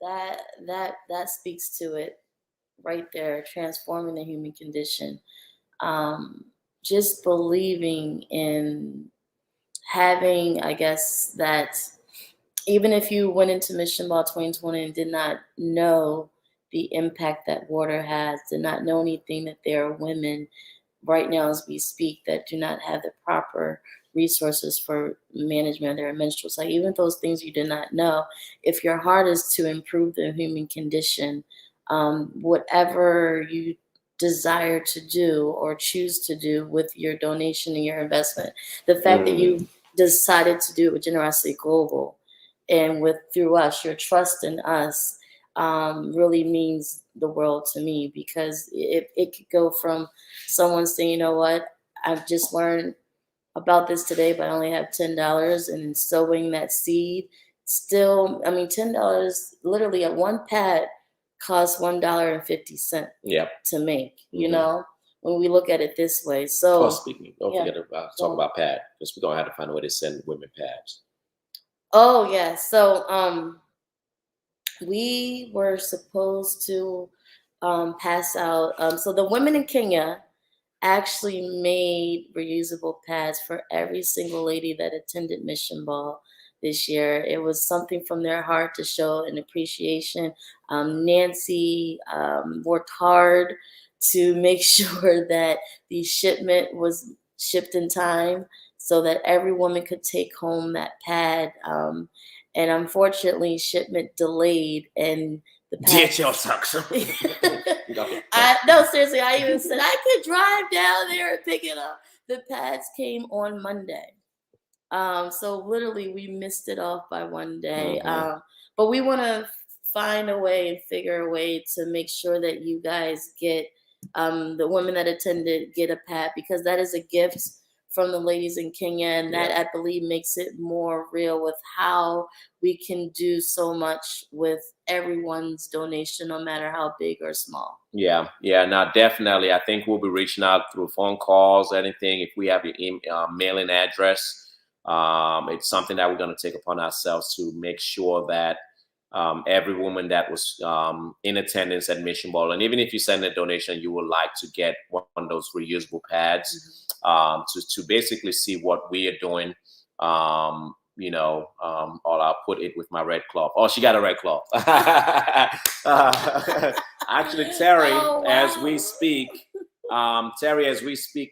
That speaks to it right there, transforming the human condition. Just believing in having, I guess, that even if you went into Mission Ball 2020 and did not know the impact that water has, did not know anything, that there are women right now as we speak that do not have the proper resources for management of their menstrual cycle, even those things you did not know, if your heart is to improve the human condition, whatever you desire to do or choose to do with your donation and your investment, the fact that you decided to do it with Generosity Global and through us, your trust in us, really means the world to me, because it could go from someone saying, you know what, I've just learned about this today, but I only have $10, and sowing that seed. Still, I mean, $10, literally at one pad costs $1.50 to make, when we look at it this way. So speaking, don't forget about talk about pad, because we're gonna have to find a way to send women pads. Oh yeah. So we were supposed to pass out, so the women in Kenya actually made reusable pads for every single lady that attended Mission Ball this year. It was something from their heart to show an appreciation. Nancy worked hard to make sure that the shipment was shipped in time so that every woman could take home that pad. And unfortunately, shipment delayed, and the pads. No, seriously, I even said I could drive down there and pick it up. The pads came on Monday. So literally we missed it off by one day. But we want to find a way and figure a way to make sure that you guys get the women that attended get a pad, because that is a gift from the ladies in Kenya, and that Yeah. I believe makes it more real with how we can do so much with everyone's donation, no matter how big or small. Yeah, yeah, now definitely. I think we'll be reaching out through phone calls, anything. If we have your mailing address, it's something that we're going to take upon ourselves to make sure that every woman that was in attendance at Mission Ball, and even if you send a donation, you would like to get one of those reusable pads to basically see what we are doing. Or I'll put it with my red cloth. Oh, she got a red cloth. Actually, Terry, Oh, as we wow. speak,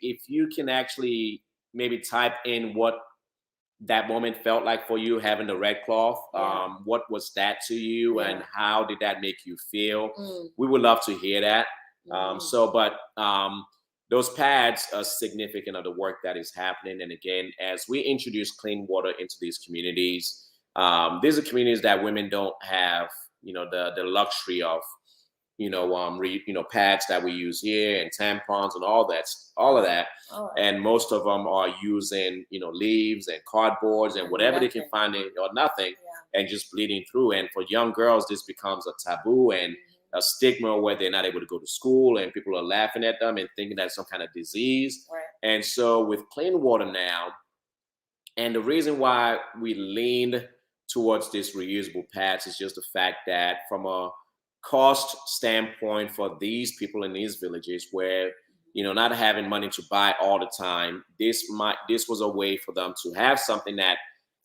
if you can actually maybe type in what that moment felt like for you having the red cloth, Yeah. what was that to you, and Yeah. how did that make you feel? Mm. We would love to hear that. Mhm. Those pads are significant of the work that is happening. And again, as we introduce clean water into these are communities that women don't have, the luxury of, pads that we use here and tampons and all of that. All right. And most of them are using, leaves and cardboards and And whatever they can nothing. find or nothing, Yeah. and just bleeding through. And for young girls, this becomes a taboo and a stigma where they're not able to go to school and people are laughing at them and thinking that's some kind of disease. Right. And so with clean water now, and the reason why we leaned towards this reusable pads is just the fact that from a cost standpoint for these people in these villages where not having money to buy all the time, this was a way for them to have something that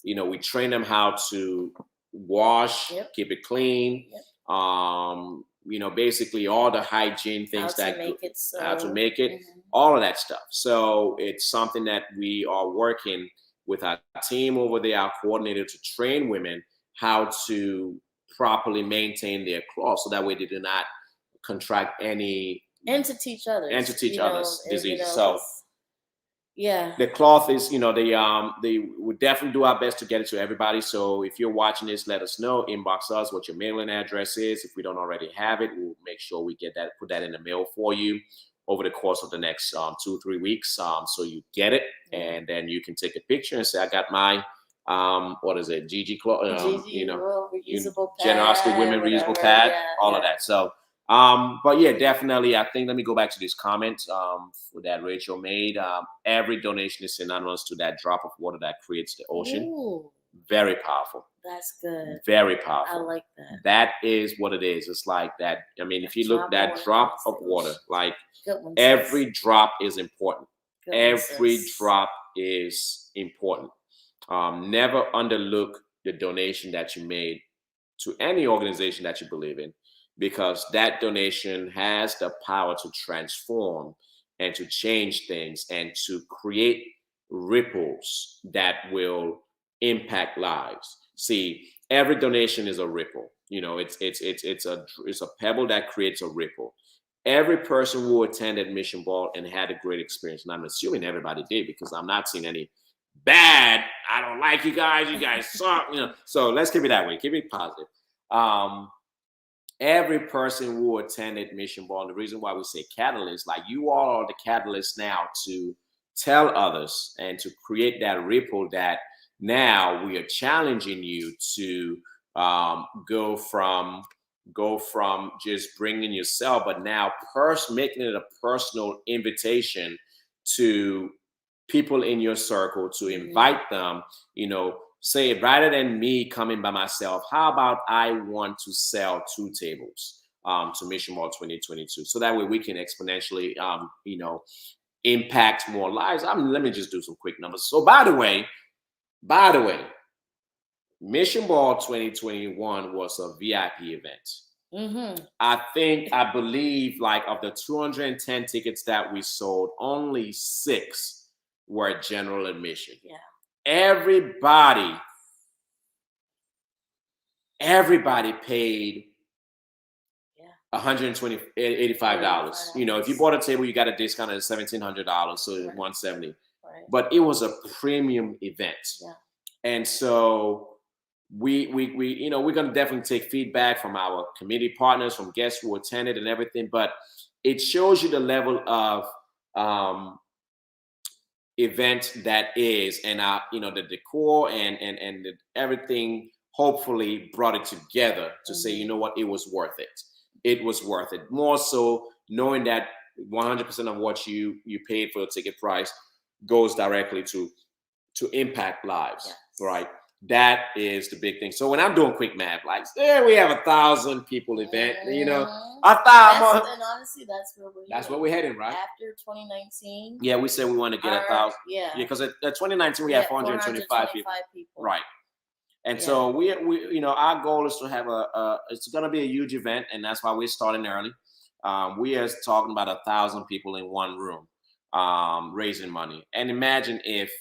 we train them how to wash, Yep. keep it clean, Yep. basically all the hygiene things How to make it so. how to make it, Mhm. all of that stuff. So it's something that we are working with our team over there, our coordinator, to train women how to properly maintain their cloth so that way they do not contract any And to teach others. diseases. So yeah. the cloth is, they would definitely do our best to get it to everybody. So if you're watching this, let us know, inbox us what your mailing address is. If we don't already have it, we'll make sure we put that in the mail for you over the course of the next 2-3 weeks, so you get it, and then you can take a picture and say, I got my what is it, Gigi cloth, Reusable pad, Generosity Women reusable pad, all of that. So but yeah, definitely. I think, let me go back to this comment that Rachel made. Every donation is synonymous to that drop of water that creates the ocean. Ooh, Very powerful. that's good. Very I powerful. like that. That is what it is. It's like that. I mean, if you look, that drop of water, like Good one, every sis. drop is important. Good one, Every sis. drop is important. Never underlook the donation that you made to any organization that you believe in, because that donation has the power to transform and to change things and to create ripples that will impact lives. See, every donation is a ripple. It's a pebble that creates a ripple. Every person who attended Mission Ball and had a great experience, and I'm assuming everybody did because I'm not seeing any bad, I don't like you guys suck, So let's keep it that way. Keep it positive. Every person who attended Mission Ball, and the reason why we say catalyst, like you all are the catalyst now to tell others and to create that ripple that now we are challenging you to go from just bringing yourself, but now making it a personal invitation to people in your circle, to invite them, say, rather than me coming by myself, how about I want to sell 2 tables to Mission Ball 2022, so that way we can exponentially impact more lives. Let me just do some quick numbers. So by the way, Mission Ball 2021 was a VIP event. Mm-hmm. I believe, like, of the 210 tickets that we sold, only 6 were general admission. Yeah. Everybody paid $185. If you bought a table, you got a discount at $1,700, so Right. $170. Right. But it was a premium event. Yeah. And so we we're gonna definitely take feedback from our committee partners, from guests who attended and everything. But it shows you the level of event that is, and the decor and everything hopefully brought it together to say, you know what, it was worth it. It was worth it. More so knowing that 100% of what you paid for the ticket price goes directly to impact lives, Yes. right? That is the big thing. So when I'm doing quick math, like, we have 1,000 people event, And honestly, that's where we're heading, right? After 2019. Yeah, we said we want to get 1,000. Yeah. Because at 2019 we had 425 people. Right. And so we our goal is to have it's going to be a huge event, and that's why we're starting early. We are talking about 1,000 people in one room, raising money. And imagine if,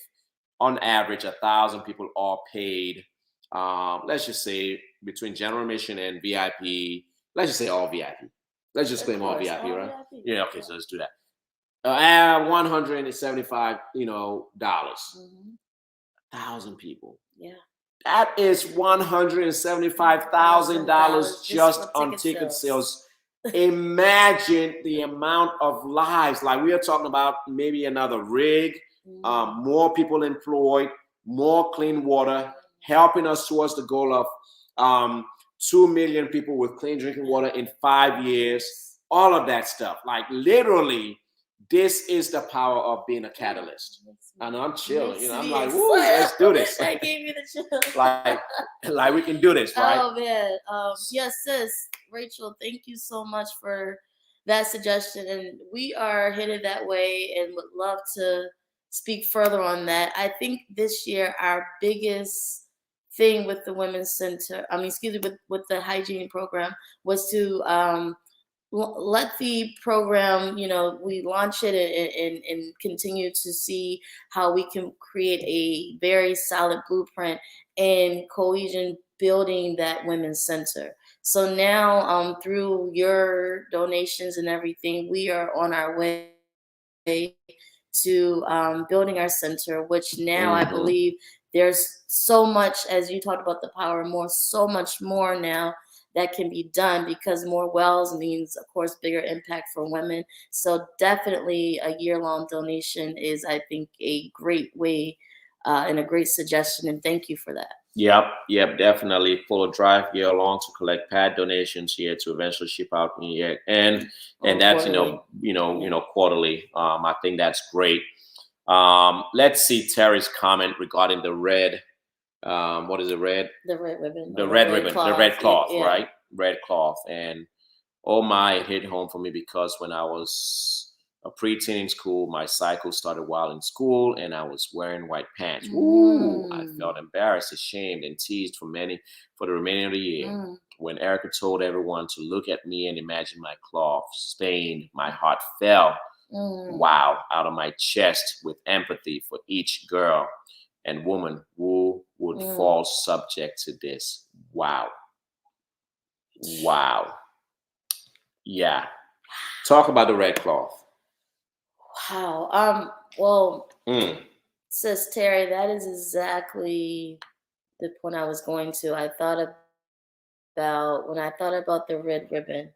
on average, 1,000 people are paid. Let's just say between general admission and VIP. Let's just say all VIP. Let's just claim all VIP, right? Yeah. Okay. So let's do that. $175, dollars. 1,000 people. Yeah. That is $175,000 just on ticket sales. Imagine the amount of lives. Like, we are talking about maybe another rig, more people employed, more clean water, helping us towards the goal of 2 million people with clean drinking water in 5 years. All of that stuff. Like, literally, this is the power of being a catalyst. And I'm chilling. I'm like, woo, let's do this. That gave me the chills. like we can do this, right? Oh, man. Yes, sis. Rachel, thank you so much for that suggestion. And we are headed that way and would love to speak further on that. I think this year our biggest thing with the Women's Center, with the hygiene program, was to let the program, we launch it and continue to see how we can create a very solid blueprint and cohesion building that Women's Center. So now, through your donations and everything, we are on our way to building our center, which now I believe there's so much, as you talked about the power more, so much more now that can be done, because more wells means, of course, bigger impact for women. So definitely a year-long donation is, I think, a great way and a great suggestion. And thank you for that. Yep, definitely. Full of drive year long to collect pad donations here to eventually ship out in here, and that's quarterly. I think that's great. Let's see Terry's comment regarding the red. What is it? Red? The red ribbon. The red ribbon. Cloth. The red cloth, right? Red cloth. And oh my, it hit home for me, because when I was a preteen in school, my cycle started while in school, and I was wearing white pants. Ooh, I felt embarrassed, ashamed, and teased for the remainder of the year. When Erica told everyone to look at me and imagine my cloth stained, my heart fell, out of my chest with empathy for each girl and woman who would fall subject to this. Wow. Yeah. Talk about the red cloth. Wow. Well, Sis Terry, that is exactly the point I was going to. I thought about, when I thought about the red ribbon,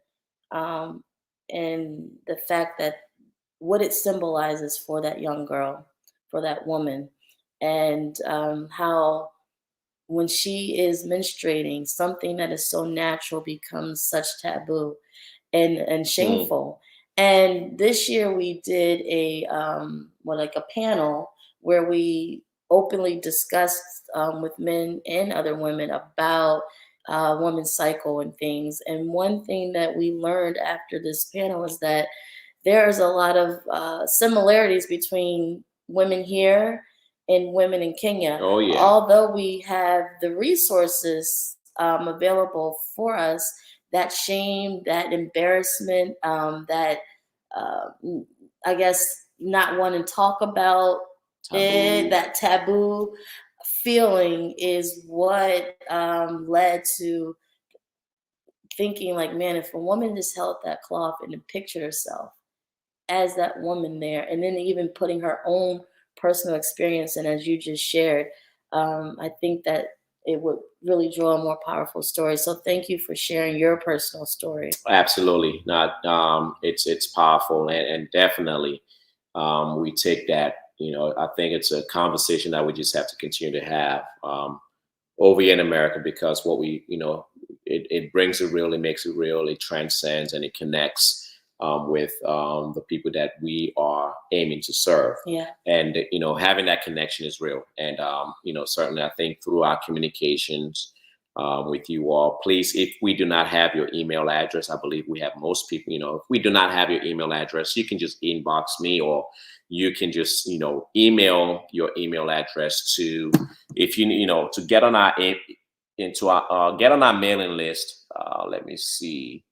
and the fact that what it symbolizes for that young girl, for that woman, and how when she is menstruating, something that is so natural becomes such taboo and shameful. And this year we did a panel where we openly discussed with men and other women about women's cycle and things. And one thing that we learned after this panel is that there's a lot of similarities between women here and women in Kenya. Oh, yeah. Although we have the resources available for us, that shame, that embarrassment, that I guess not wanting to talk about it, that taboo feeling is what led to thinking like, man, if a woman just held that cloth and pictured herself as that woman there, and then even putting her own personal experience in, as you just shared, I think that it would really draw a more powerful story. So thank you for sharing your personal story. Absolutely not. It's powerful, and definitely we take that. I think it's a conversation that we just have to continue to have over here in America, because what it brings it real, it makes it real, it transcends, and it connects with the people that we are aiming to serve. Yeah. And having that connection is real. And certainly, I think through our communications with you all, please, if we do not have your email address, I believe we have most people. If we do not have your email address, you can just inbox me, or you can just email your email address to, if to get on our get on our mailing list. Let me see.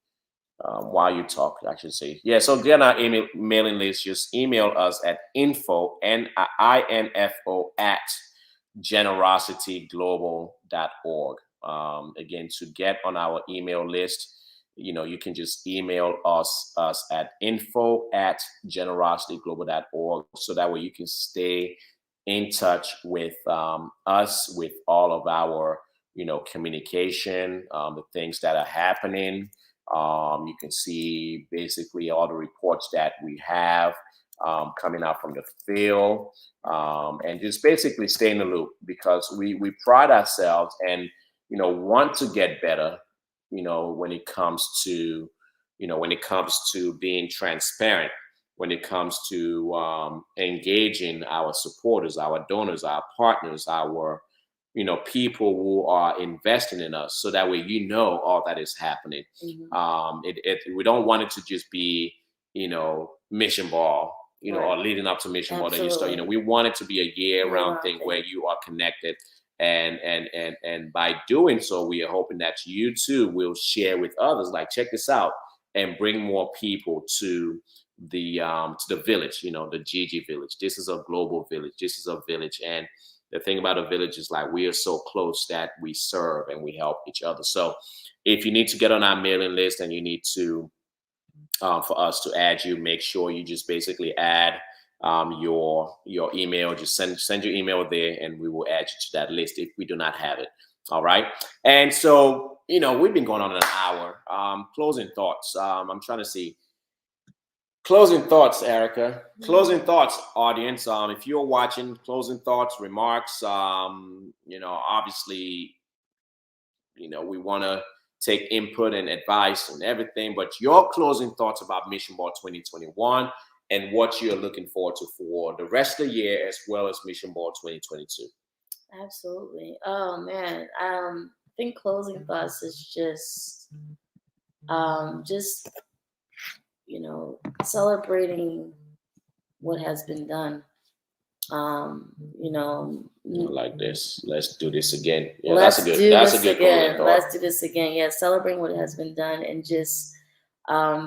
While you talk, I should say. Yeah, so get on our mailing list. Just email us at info, info at generosityglobal.org. Again, to get on our email list, you can just email us at info at generosityglobal.org, so that way you can stay in touch with us, with all of our communication, the things that are happening. You can see basically all the reports that we have coming out from the field, and just basically stay in the loop, because we pride ourselves and want to get better. When it comes to being transparent, when it comes to engaging our supporters, our donors, our partners, our people who are investing in us, so that way all that is happening. Mm-hmm. We don't want it to just be mission ball, Right. or leading up to mission ball. Then you start. Absolutely. We want it to be a year-round thing thing. where you are connected, and by doing so, we are hoping that you too will share with others. Like, check this out, and bring more people to the village. The GG village. This is a global village. This is a village, and the thing about a village is, like, we are so close that we serve and we help each other. So if you need to get on our mailing list, and you need to, for us to add you, make sure you just basically add your email. Just send your email there, and we will add you to that list if we do not have it. All right. And so, we've been going on an hour. Closing thoughts. I'm trying to see. Closing thoughts, Erica. Closing thoughts, audience. If you're watching, closing thoughts, remarks. Obviously, we want to take input and advice and everything, but your closing thoughts about Mission Ball 2021 and what you're looking forward to for the rest of the year, as well as Mission Ball 2022. Absolutely. Oh man. I think closing thoughts is just celebrating what has been done. Like this. Let's do this again. Yeah, Let's that's a good. do That's this a good again. thought. Let's do this again. Yeah, celebrating what has been done, and just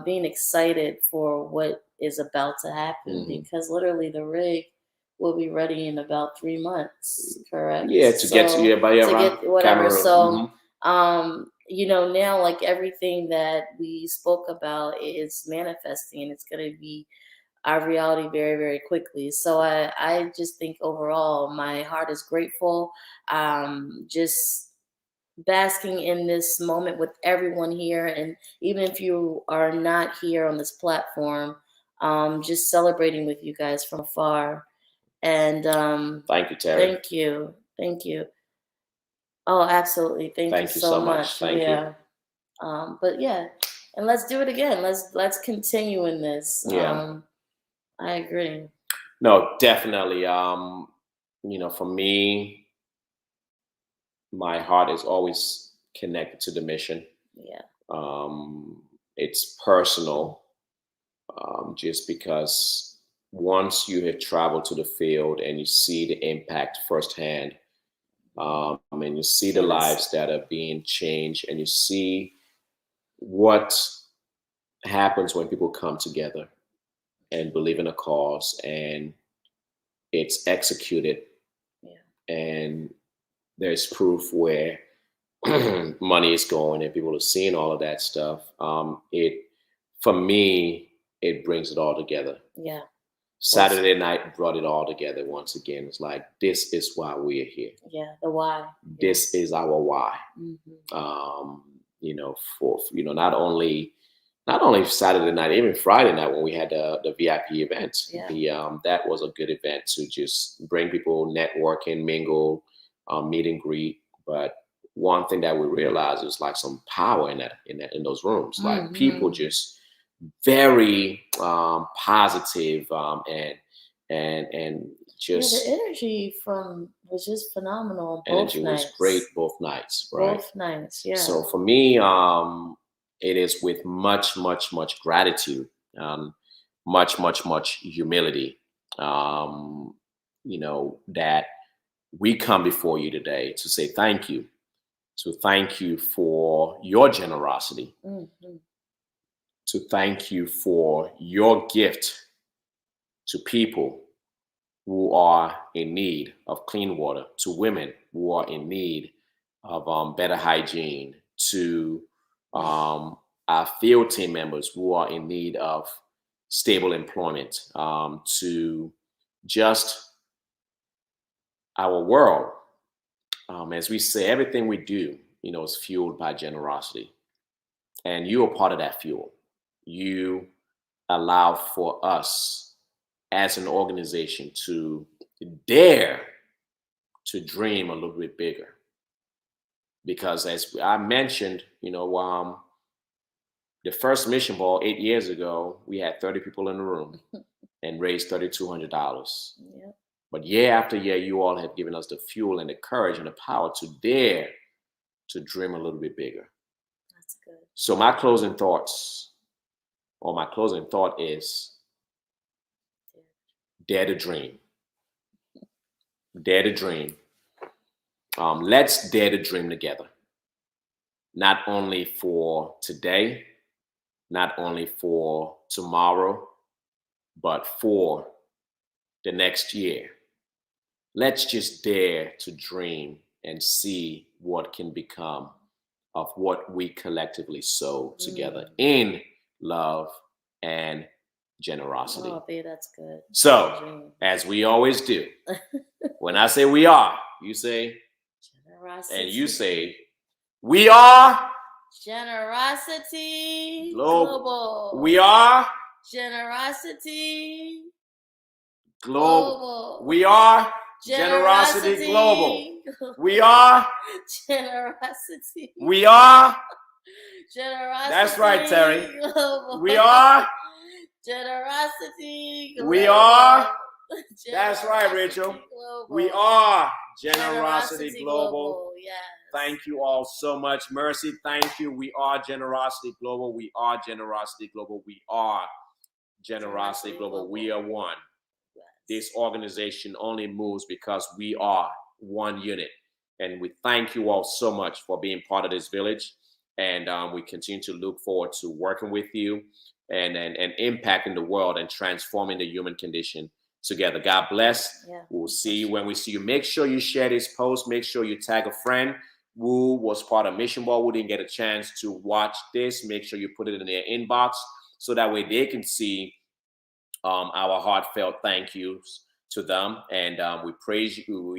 being excited for what is about to happen, because literally the rig will be ready in about 3 months. Correct? Yeah, to get whatever. Cameroon. So now, like, everything that we spoke about is manifesting, and it's going to be our reality very, very quickly. So I just think overall my heart is grateful. Just basking in this moment with everyone here, and even if you are not here on this platform, just celebrating with you guys from afar. And thank you, Terry. Thank you. Oh, absolutely. Thank you so much. Thank you. But yeah, and let's do it again. Let's continue in this. Yeah. I agree. No, definitely. For me, my heart is always connected to the mission. Yeah. It's personal, just because once you have traveled to the field and you see the impact firsthand, and you see the lives that are being changed, and you see what happens when people come together and believe in a cause, and it's executed, and there's proof where money is going, and people are seeing all of that stuff. For me, it brings it all together. Yeah. Saturday night brought it all together once again. It's like, this is why we're here. Yeah, the why. This is our why. For not only Saturday night, even Friday night when we had the VIP event. That was a good event to just bring people, networking, mingle, meet and greet. But one thing that we realized is like some power in those rooms. Like people just very positive, and just the energy was just phenomenal. Energy was great both nights, right? Both nights, yeah. So for me, it is with much gratitude, much humility, that we come before you today to say thank you, for your generosity, to thank you for your gift to people who are in need of clean water, to women who are in need of better hygiene, to our field team members who are in need of stable employment, to just our world. As we say, everything we do, is fueled by generosity. And you are part of that fuel. You allow for us as an organization to dare to dream a little bit bigger. Because as I mentioned, the first Mission Ball 8 years ago, we had 30 people in the room and raised $3,200. Yep. But year after year, you all have given us the fuel and the courage and the power to dare to dream a little bit bigger. That's good. So my closing thought is, dare to dream. Dare to dream. Let's dare to dream together. Not only for today, not only for tomorrow, but for the next year. Let's just dare to dream and see what can become of what we collectively sow together in love and generosity. Oh, babe, that's good. So, as we always do, when I say we are, you say generosity. And you say, we are Generosity Global. We are Generosity Global. We are Generosity Global. We are Generosity. We are Generosity. That's right, Terry. Global. We are Generosity Global. We are Generosity That's right, Rachel. Global. We are Generosity Global. Yes. Thank you all so much. Mercy, thank you. We are Generosity Global. We are Generosity Global. We are Generosity Global. We are one. Yes. This organization only moves because we are one unit. And we thank you all so much for being part of this village. And we continue to look forward to working with you and impacting the world and transforming the human condition together. God bless. Yeah. We'll see you when we see you. Make sure you share this post. Make sure you tag a friend who was part of Mission Ball, who didn't get a chance to watch this. Make sure you put it in their inbox so that way they can see our heartfelt thank yous to them. And we praise you.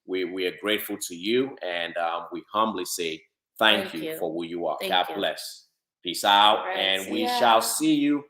We are grateful to you. And we humbly say thank you for who you are. God bless. Peace out. Right, and we shall see you